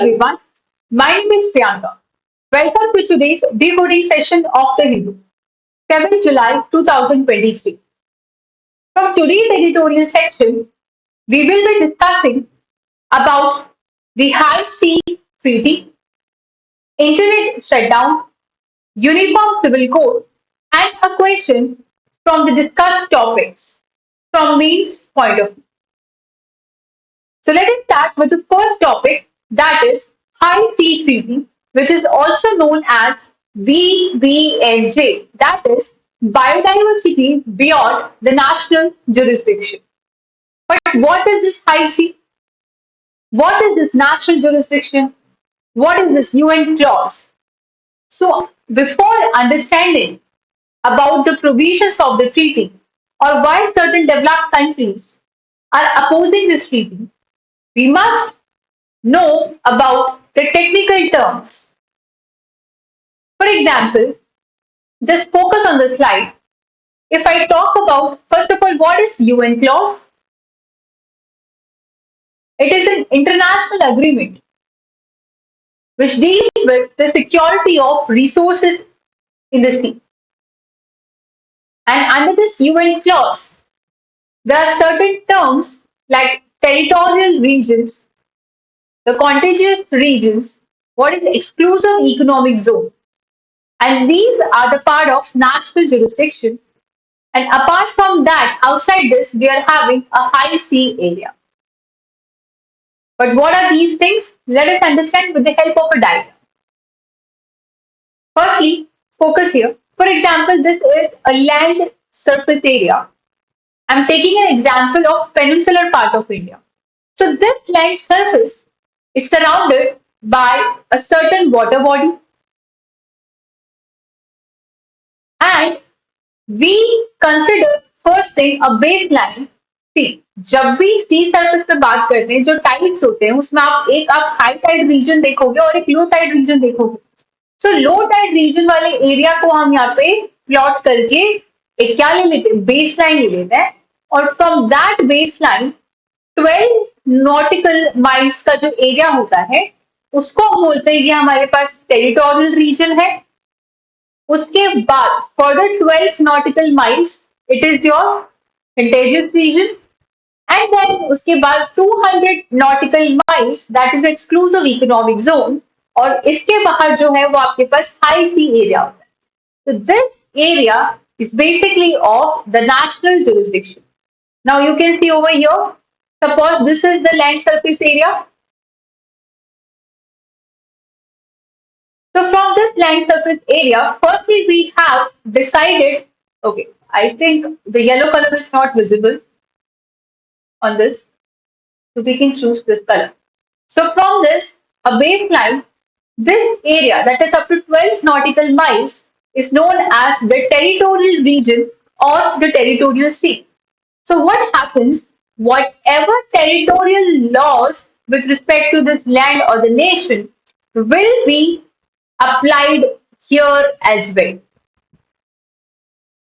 everyone, my name is Priyanka. Welcome to today's decoding session of the Hindu, 7th July 2023. From today's editorial section, we will be discussing about the High Sea Treaty, Internet shutdown, Uniform Civil Code, and a question from the discussed topics from Main's point of view. So let us start with the first topic, that is High Sea Treaty, which is also known as VBNJ, that is Biodiversity Beyond the National Jurisdiction. But what is this High Sea? What is this national jurisdiction? What is this UN clause? So before understanding about the provisions of the treaty or why certain developed countries are opposing this treaty, we must know about the technical terms. For example, just focus on the slide. If I talk about, first of all, what is UNCLOS? It is an international agreement which deals with the security of resources in the sea. And under this UN clause, there are certain terms like territorial regions, the contiguous regions, what is exclusive economic zone. And these are the part of national jurisdiction. And apart from that, outside this, we are having a high sea area. But what are these things? Let us understand with the help of a diagram. Firstly, focus here. For example, this is a land surface area. I'm taking an example of peninsular part of India. So this land surface is surrounded by a certain water body, and we consider first thing a baseline. सी जब भी सी surface पे बात करते हैं जो tides होते हैं उसमें आप हाई टाइड रीजन देखोगे और एक लो टाइड रीजन देखोगे. सो लो टाइड रीजन वाले एरिया को हम यहाँ पे प्लॉट करके एक क्या ले लेते हैं, बेस लाइन ले लेते हैं, और from that base line 12 nautical miles का जो एरिया होता है उसको हम बोलते हैं कि हमारे पास टेरिटोरियल रीजन है. उसके बाद further 12 nautical miles it is your contiguous region, and then उसके बाद 200 nautical miles that is exclusive economic zone, और इसके बाहर जो है वो आपके पास high sea area होता है. So this area is basically of the national jurisdiction. Now you can see over here, suppose this is the land surface area. So from this land surface area, firstly we have decided, okay, I think the yellow color is not visible on this, so we can choose this color. So from this, a baseline, this area that is up to 12 nautical miles is known as the territorial region or the territorial sea. So what happens, whatever territorial laws with respect to this land or the nation will be applied here as well.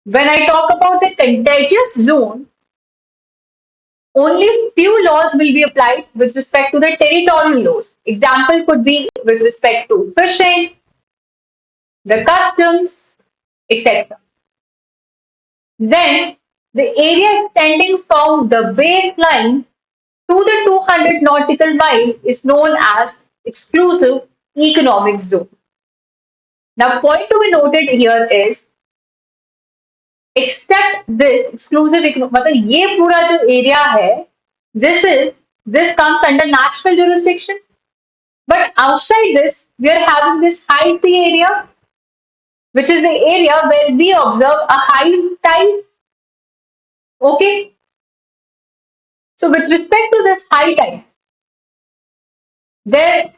When I talk about the contiguous zone, only few laws will be applied with respect to the territorial laws. Example could be with respect to fishing, the customs, etc. Then the area extending from the baseline to the 200 nautical mile is known as exclusive economic zone. Now, point to be noted here is except this exclusive economic, मतलब ये पूरा जो area है, this comes under national jurisdiction, but outside this we are having this high sea area, which is the area where we observe a high tide. Okay, so with respect to this high tide, there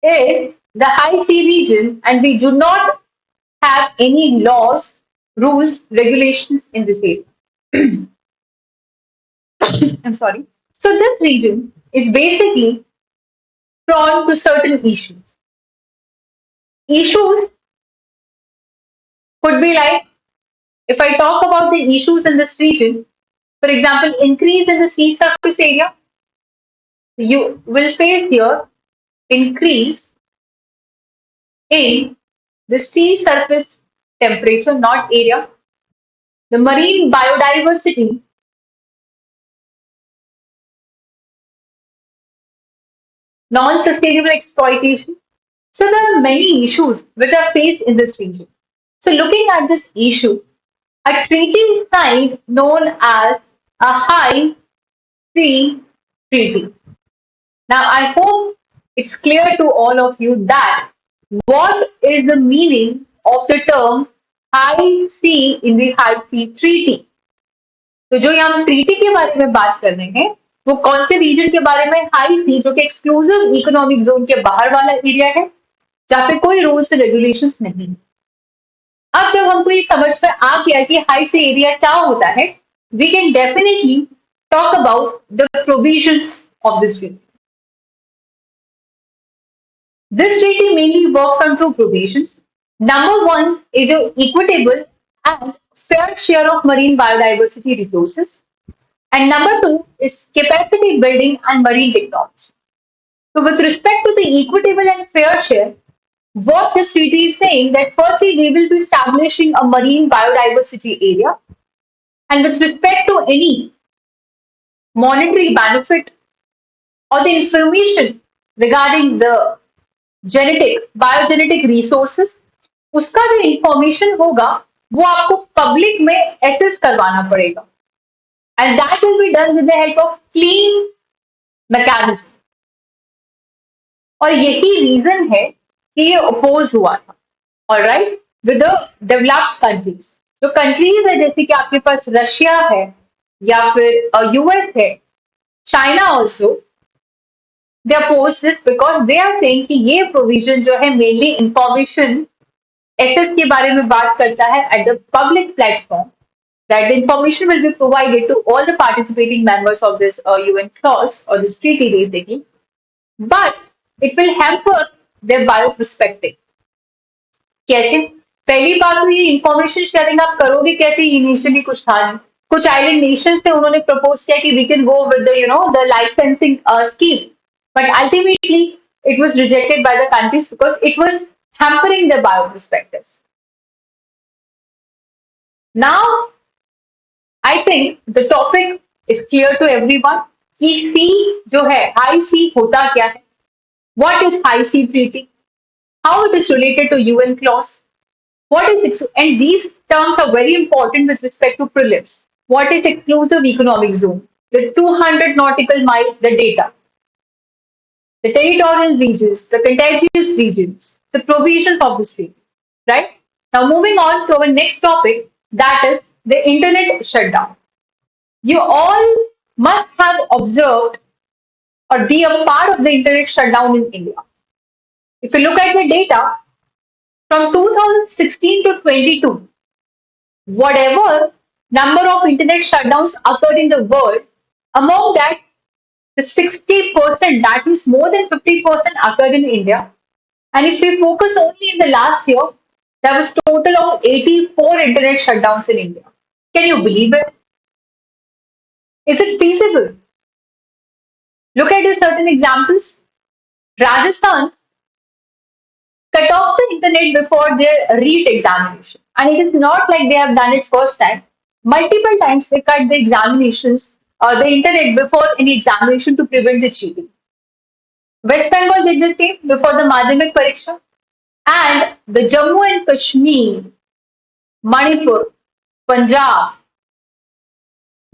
is the high sea region, and we do not have any laws, rules, regulations in this area. I'm sorry. So this region is basically prone to certain issues. Issues could be like, if I talk about the issues in this region, for example, increase in the sea surface area, you will face here increase in the sea surface temperature, not area, the marine biodiversity, non-sustainable exploitation. So there are many issues which are faced in this region. So looking at this issue, a treaty is signed known as a High Sea Treaty. Now I hope it's clear to all of you that what is the meaning of the term High Sea in the High Sea Treaty. तो जो यहाँ हम treaty के बारे में बात कर रहे हैं वो कौन से रीजन के बारे में, हाई सी, जो कि एक्सक्लूसिव इकोनॉमिक जोन के बाहर वाला एरिया है जहाँ पे कोई रूल्स रेगुलेशंस नहीं है। अब जब हमको ये समझ में आ गया कि हाई सी एरिया क्या होता है, we can definitely talk about the provisions of this treaty. This treaty mainly works on two provisions. Number one is your equitable and fair share of marine biodiversity resources. And number two is capacity building and marine technology. So with respect to the equitable and fair share, what this treaty is saying that firstly we will be establishing a marine biodiversity area, and with respect to any monetary benefit or the information regarding the genetic biogenetic resources, उसका जो information होगा वो आपको public में assess करवाना पड़ेगा, and that will be done with the help of clean mechanism. और यही रीजन है कि ये अपोज हुआ था, alright, with the developed countries. जो कंट्रीज है जैसे कि आपके पास रशिया है या फिर यूएस है, China also, they oppose this because they are saying कि ये प्रोविजन जो है मेनली इंफॉर्मेशन एसेस के बारे में बात करता है at the public platform, that the information will be provided to all the participating members of this UNCLOS or this treaty basically, but it will hamper their bioprospecting. कैसे? पहली बात तो ये इंफॉर्मेशन शेयरिंग आप करोगे कैसे, इनिशियली कुछ था नहीं। कुछ आइलैंड नेशंस थे, उन्होंने प्रपोज किया कि we can go with the licensing scheme, but ultimately it was rejected by the countries because it was hampering their bioprospectus. Now, I think the topic is clear to everyone कि सी जो है, high सी होता क्या है, what is high sea treaty, how it is related to UNCLOS, what is it, and these terms are very important with respect to prelims. What is exclusive economic zone, the 200 nautical mile, the data, the territorial regions, the contiguous regions, the provisions of this treaty, right? Now moving on to our next topic, that is the internet shutdown. You all must have observed or be a part of the internet shutdown in India. If you look at the data, from 2016 to 22, whatever number of internet shutdowns occurred in the world, among that, the 60%, that means more than 50% occurred in India. And if we focus only in the last year, there was total of 84 internet shutdowns in India. Can you believe it? Is it feasible? Look at these certain examples. Rajasthan cut off the internet before their REIT examination. And it is not like they have done it first time. Multiple times they cut the examinations or the internet before any examination to prevent the cheating. West Bengal did the same before the Madhyamik Pariksha. And the Jammu and Kashmir, Manipur, Punjab,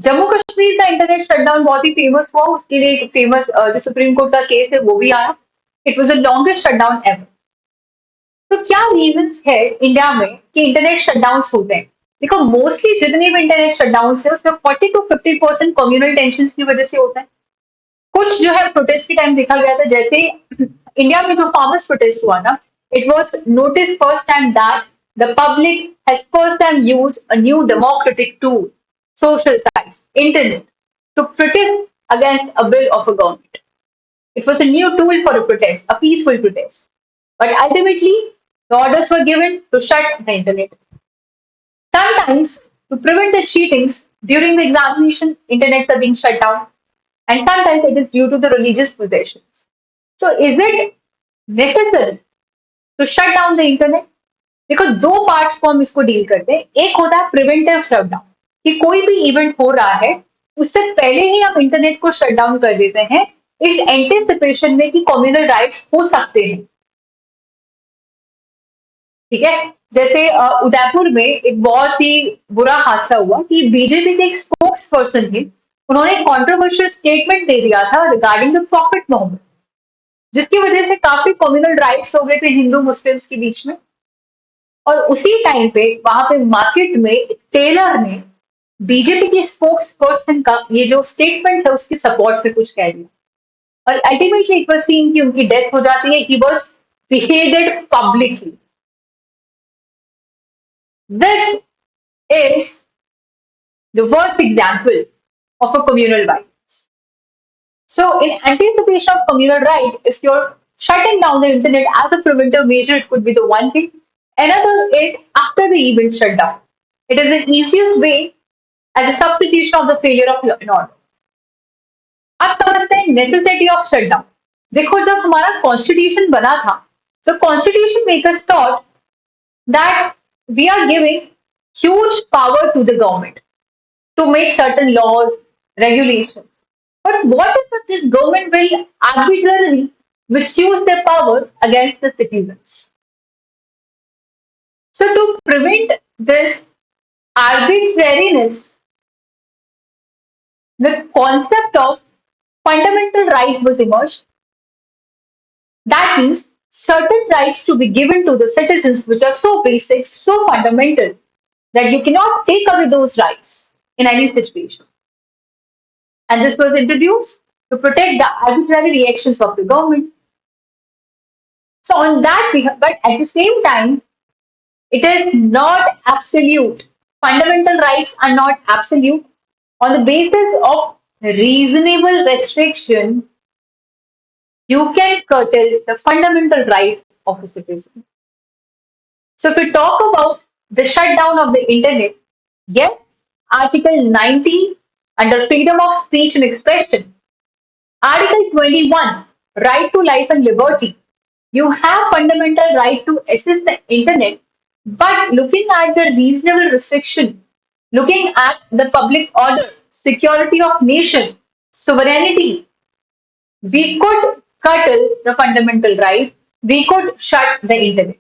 Jammu Kashmir का internet shutdown बहुत ही famous हुआ, उसके लिए एक famous जो supreme court का case है वो भी आया। It was the longest shutdown ever. तो क्या रीजंस है इंडिया में कि इंटरनेट शटडाउन्स होते हैं? देखो, मोस्टली जितने भी इंटरनेट शटडाउन्स है उसमें 40 to 50% कम्युनल टेंशंस की वजह से होता है। कुछ जो है प्रोटेस्ट के टाइम देखा गया था, जैसे इंडिया में जो फार्मर्स प्रोटेस्ट हुआ ना, it was notice first time that the public has first time use a new democratic tool, social science, internet, to protest against a bill of a government. It was a new tool for a protest, a peaceful protest. But ultimately, the orders were given to shut the internet. Sometimes, to prevent the cheatings during the examination, internets are being shut down. And sometimes it is due to the religious possessions. So, is it necessary to shut down the internet? देखो, दो parts को हम इसको deal करते हैं. एक होता है प्रिवेंटिव शटडाउन, कि कोई भी इवेंट हो रहा है उससे पहले ही हम इंटरनेट को शट डाउन कर देते हैं इस एंटिसिपेशन में कि कम्युनल राइट्स हो सकते हैं. ठीक है. जैसे उदयपुर में एक बहुत ही बुरा हादसा हुआ कि बीजेपी के एक स्पोक्स पर्सन थे, उन्होंने कॉन्ट्रोवर्शियल स्टेटमेंट दे दिया था रिगार्डिंग द प्रॉफिट मोहम्मद, जिसकी वजह से काफी कम्युनल राइट्स हो गए थे हिंदू मुस्लिम्स के बीच में. और उसी टाइम पे वहां पे मार्केट में एक टेलर ने बीजेपी के स्पोक्स पर्सन का ये जो स्टेटमेंट है उसकी सपोर्ट में कुछ कह दिया, और अल्टीमेटली इट वाज सीन कि उनकी डेथ हो जाती है. He was beheaded publicly. This is the worst example of a communal violence. So, in anticipation of communal right, if you're shutting down the internet as a preventive measure, it could be the one thing. Another is after the event shutdown. It is the easiest way as a substitution of the failure of law and order. अब समझते हैं necessity of shutdown. देखो, जब हमारा constitution बना था तो constitution makers thought that we are giving huge power to the government to make certain laws, regulations. But what if this government will arbitrarily misuse their power against the citizens? So to prevent this arbitrariness, the concept of fundamental right was emerged. That means certain rights to be given to the citizens which are so basic, so fundamental, that you cannot take away those rights in any situation. And this was introduced to protect the arbitrary reactions of the government. So on that, but at the same time, it is not absolute. Fundamental rights are not absolute. On the basis of reasonable restriction, you can curtail the fundamental right of a citizen. So if we talk about the shutdown of the internet, yes, Article 19 under freedom of speech and expression, Article 21, right to life and liberty. You have fundamental right to access the internet, but looking at the reasonable restriction, looking at the public order, security of nation, sovereignty, we could curtail the fundamental right, we could shut the internet.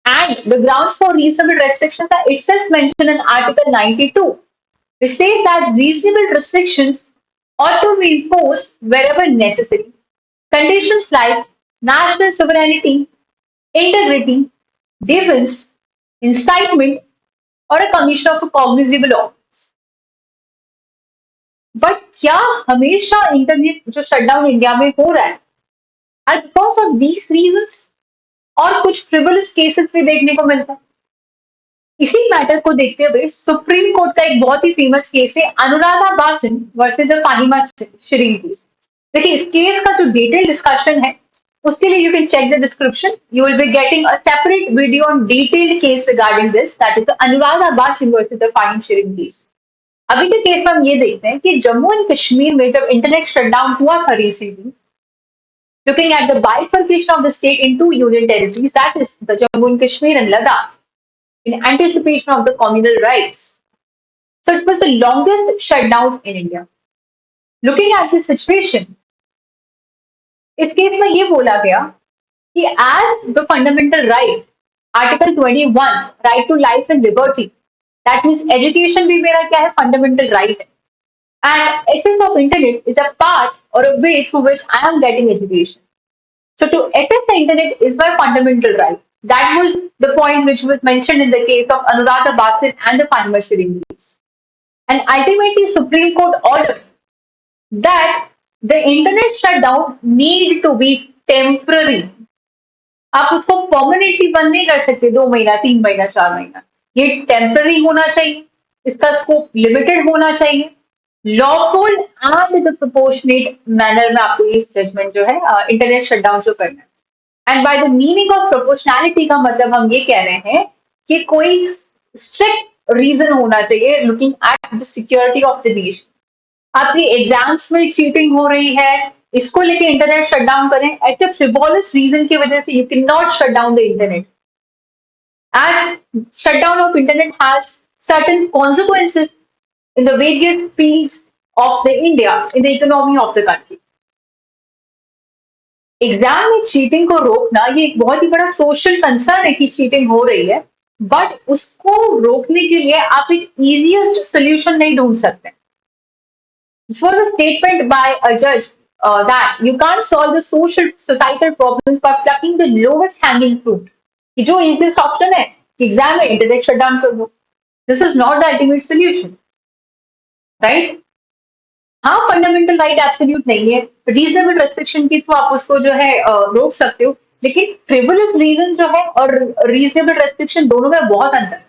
And the grounds for reasonable restrictions are itself mentioned in Article 92. It says that reasonable restrictions ought to be imposed wherever necessary. Conditions like national sovereignty, integrity, defense, incitement, or a commission of a cognizable offense. But क्या हमेशा internet जो shutdown India में हो रहा है and because of these reasons और कुछ frivolous cases भी देखने को मिलता है. इसी मैटर को देखते हुए सुप्रीम कोर्ट का एक बहुत ही फेमस केस है Anuradha Bhasin versus the Fahima Shirin case. देखिए, इस केस का जो डिटेल डिस्कशन है उसके लिए you can check the description. You will be getting a separate video on detailed case regarding this, that is the Anuradha Bhasin versus the Fahima Shirin case. अभी के केस में हम ये देखते हैं कि जम्मू एंड कश्मीर में जब इंटरनेट शटडाउन हुआ था recently, looking at the bifurcation of the state into union territories, that is the Jammu and Kashmir and Ladakh, in anticipation of the communal rights. So it was the longest shutdown in India. Looking at this situation, इस case में ये बोला गया कि as the fundamental right, Article 21, right to life and liberty, that means education भी मेरा क्या है, fundamental right है. And access of internet is a part or a way through which I am getting education. So to access the internet is my fundamental right. That was the point which was mentioned in the case of Anuradha Basin and the Panama Shirin case. And ultimately, Supreme Court ordered that the internet shutdown need to be temporary. आप उसको permanently बंद नहीं कर सकते 2 महीना, 3 महीना, 4 महीना. ये टेम्पररी होना चाहिए, इसका स्कोप लिमिटेड होना चाहिए, lawful and the proportionate manner में आपको ये जजमेंट जो है इंटरनेट शटडाउन जो करना है. And by the meaning of proportionality का मतलब हम ये कह रहे हैं कि कोई स्ट्रिक्ट रीजन होना चाहिए looking at the security of the nation. आपकी एग्जाम्स में चीटिंग हो रही है, इसको लेके इंटरनेट शट डाउन करें, ऐसे फ्रिवोलस रीजन की वजह से you can not shut down the internet. As shutdown of internet has certain consequences in the various fields of the India, in the economy of the country. Exam में cheating को रोकना ये एक बहुत ही बड़ा सोशल कंसर्न है कि cheating हो रही है, बट उसको रोकने के लिए आप एक इजीएस्ट सोल्यूशन नहीं ढूंढ सकते. This was a statement by a judge that you can't solve the social societal problems by plucking the lowest hanging fruit. कि जो easiest option है कि एग्जाम में इंटरनेट शट डाउन कर दो. This is not the ultimate solution, right? हाँ, fundamental right absolute नहीं है, रीजनेबल रेस्ट्रिक्शन के थ्रू आप उसको जो है रोक सकते हो, लेकिन फ्रिवोलस रीजन जो है और रीजनेबल रेस्ट्रिक्शन दोनों में बहुत अंतर है.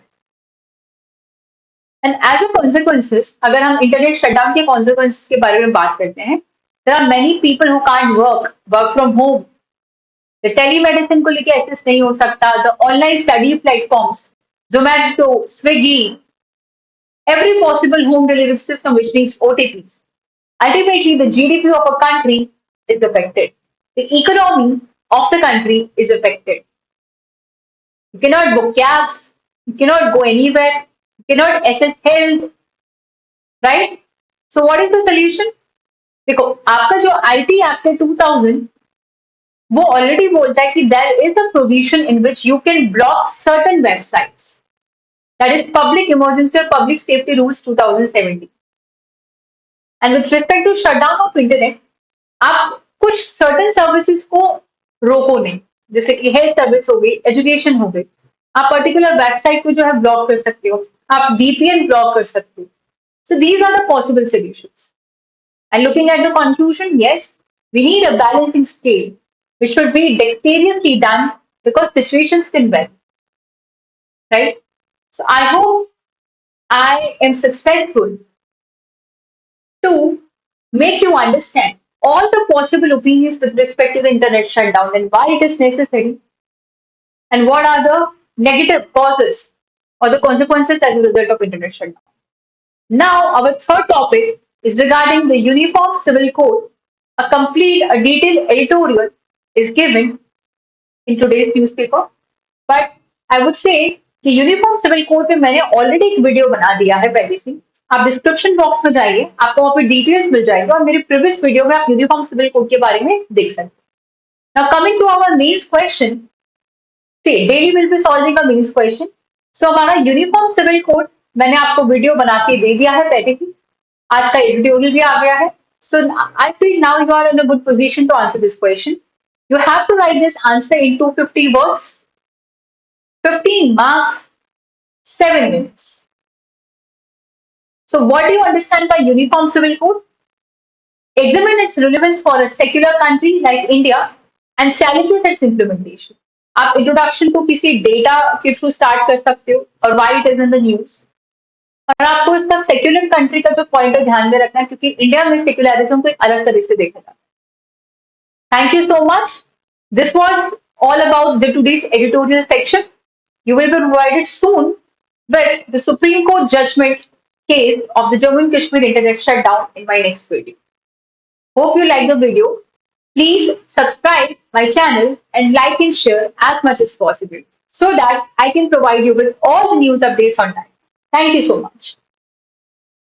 एंड एज अ कॉन्सिक्वेंसेस, अगर हम इंटरनेट शटडाउन के कॉन्सिक्वेंसेस के बारे में बात करते हैं, there are many people who can't work from home. The telemedicine को लेके एक्सेस नहीं हो सकता. The online study platforms, Zomato, Swiggy, every possible home delivery system which needs OTPs. Ultimately, the GDP of a country is affected. The economy of the country is affected. You cannot book cabs, you cannot go anywhere, you cannot assess health, right? So what is the solution? देखो, आपका जो IT Act है 2000, वो already बोलता है कि there is a provision in which you can block certain websites. That is Public Emergency or Public Safety Rules 2017. And with respect to shutdown of internet, आप कुछ सर्टन सर्विसेज को रोको नहीं, जैसे कि हेल्थ सर्विस हो गई, एजुकेशन हो गई. आप पर्टिकुलर वेबसाइट को जो है ब्लॉक कर सकते हो, आप VPN ब्लॉक कर सकते हो. So these are the possible solutions. And looking at the conclusion, yes, we need a balancing scale, which should be dexterously done because situations can vary, right? So I hope I am successful to make you understand all the possible opinions with respect to the internet shutdown and why it is necessary and what are the negative causes or the consequences as a result of internet shutdown. Now, our third topic is regarding the Uniform Civil Code. A detailed editorial is given in today's newspaper, but I would say कि uniform civil code पे मैंने already एक video बना दिया है पहले से. आप डिस्क्रिप्शन बॉक्स में जाइए, आपको वहां पे डिटेल्स मिल जाएगी और मेरे प्रीवियस वीडियो में आप यूनिफॉर्म सिविल कोड के बारे में देख सकते हैं. Now coming to our mains question, daily will be solving a mains question. So हमारा यूनिफॉर्म सिविल कोड मैंने आपको वीडियो बना के दे दिया है पहले ही, आज का एडिटोरियल भी आ गया है. So I feel now you are in a good position to answer this question. You have to write this answer in 250 words, 15 marks, 7 minutes. So what do you understand by Uniform Civil Code? Examine its relevance for a secular country like India and challenges its implementation. आप introduction को किसी data के through start कर सकते हो और why it is in the news. और आपको इसका सेक्युलर कंट्री का जो पॉइंट है ध्यान में रखना है, क्योंकि इंडिया में सेक्युलरिज्म को एक अलग तरह से देखा जाता है. Thank you so much. This was all about the today's editorial section. You will be provided soon with the Supreme Court judgment case of the Jammu and Kashmir internet shutdown in my next video. Hope you like the video. Please subscribe my channel and like and share as much as possible so that I can provide you with all the news updates on time. Thank you so much.